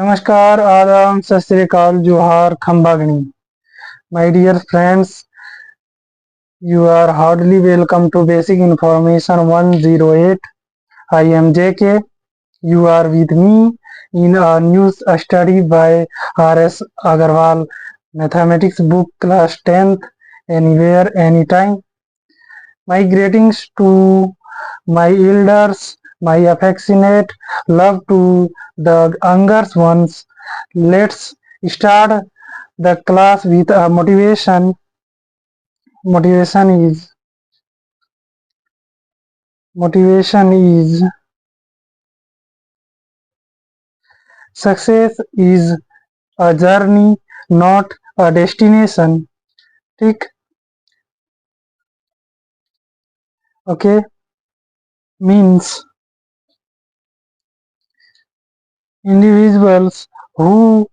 नमस्कार, आदाब, सत श्री अकाल, जोहार, खंबागनी. My dear friends, you are heartily welcome to Basic Information 108. I am J.K. You are with me in a new study by R.S. Agarwal Mathematics book class 10th, anywhere, anytime. My greetings to my elders, my affectionate love to the younger ones. Let's start the class with a motivation. Motivation is success is a journey, not a destination. ठीक. Okay, means individuals who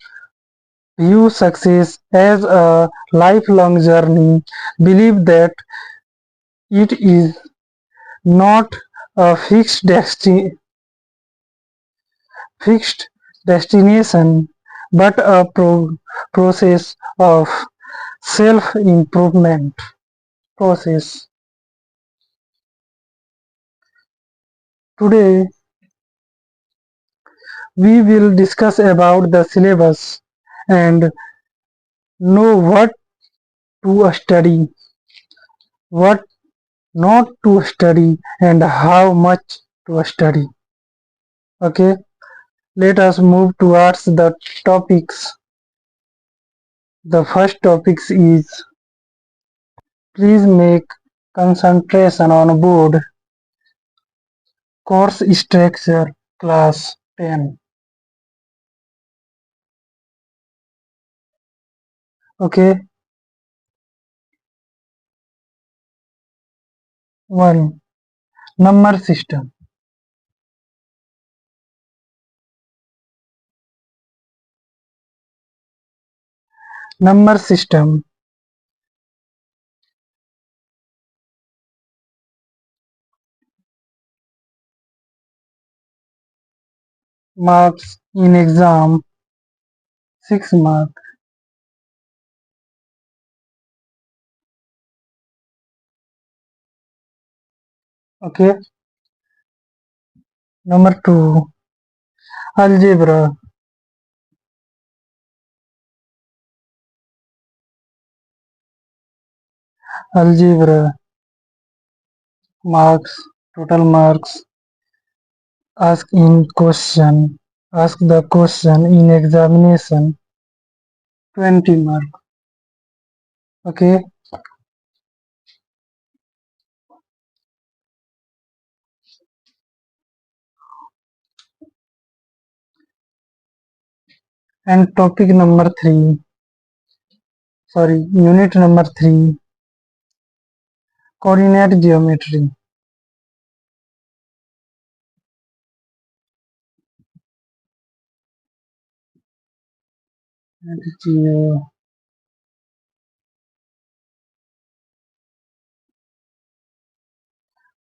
view success as a lifelong journey believe that it is not a fixed destination, but a process of self-improvement process. Today, we will discuss about the syllabus and know what to study, what not to study, and how much to study. Okay, let us move towards the topics. The first topic is please make concentration on board. Course structure class 10. Okay. 1. Number system. Number system. Marks in exam 6 mark. Okay. Number 2. Algebra. Algebra. Marks. Total marks. Ask the question in examination 20 mark. Okay. And topic number 3. Unit number 3. Coordinate geometry.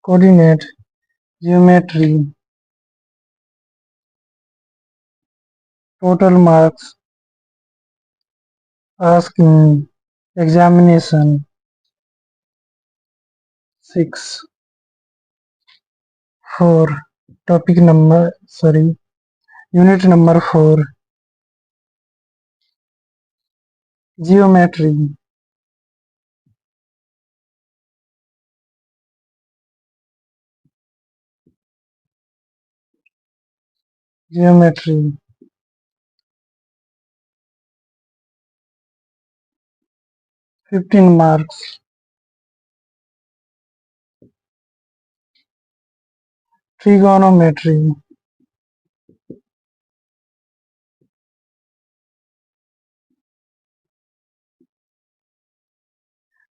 Coordinate geometry. Total marks asked in examination 6. 4. Unit number 4. Geometry. Geometry. 15 marks. Trigonometry.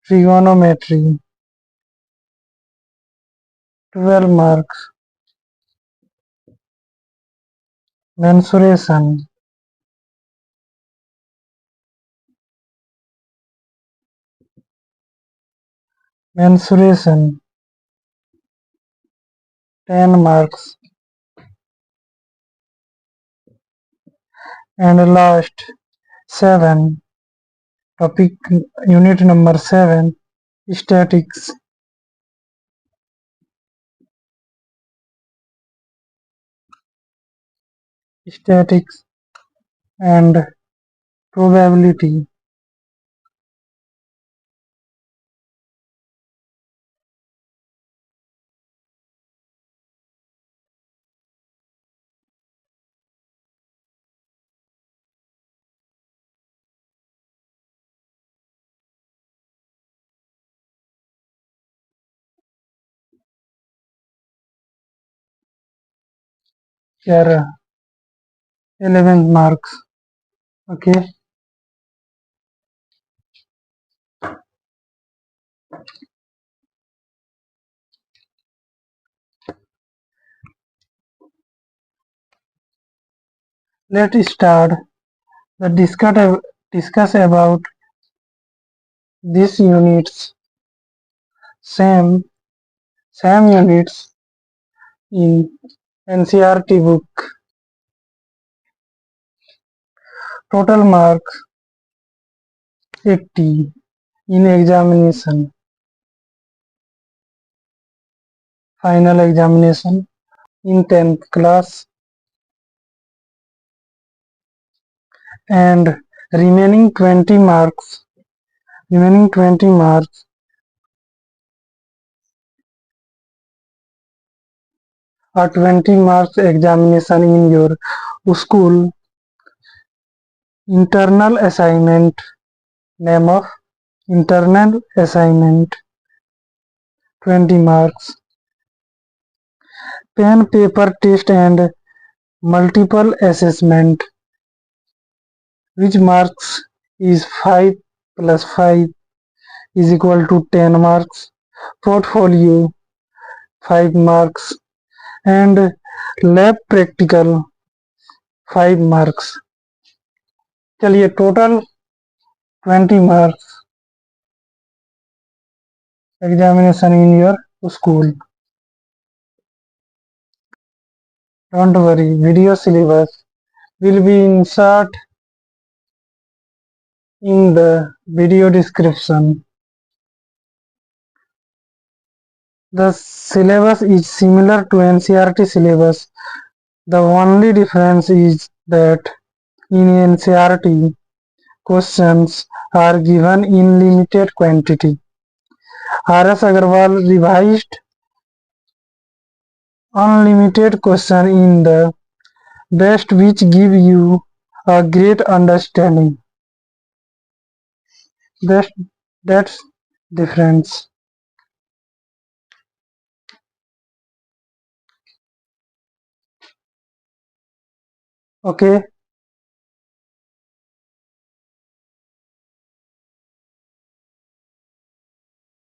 Trigonometry. 12 marks. Mensuration. Mensuration. 10 marks. And last 7, topic unit number 7, statics. Statics and probability. Here 11 marks. Okay. Let's start the discuss about these units. Same units in NCERT book. Total marks 80 in examination. Final examination in 10th class, and remaining 20 marks are 20 marks examination in your school internal assignment. Name of internal assignment 20 marks. Pen paper test and multiple assessment, which marks is 5 plus 5 is equal to 10 marks. Portfolio 5 marks and lab practical 5 marks. चलिए total 20 marks examination in your school. Don't worry, video syllabus will be insert in the video description. The syllabus is similar to NCERT syllabus. The only difference is that in NCERT, questions are given in limited quantity. R.S. Agarwal revised unlimited question in the best, which give you a great understanding. That's difference. Okay.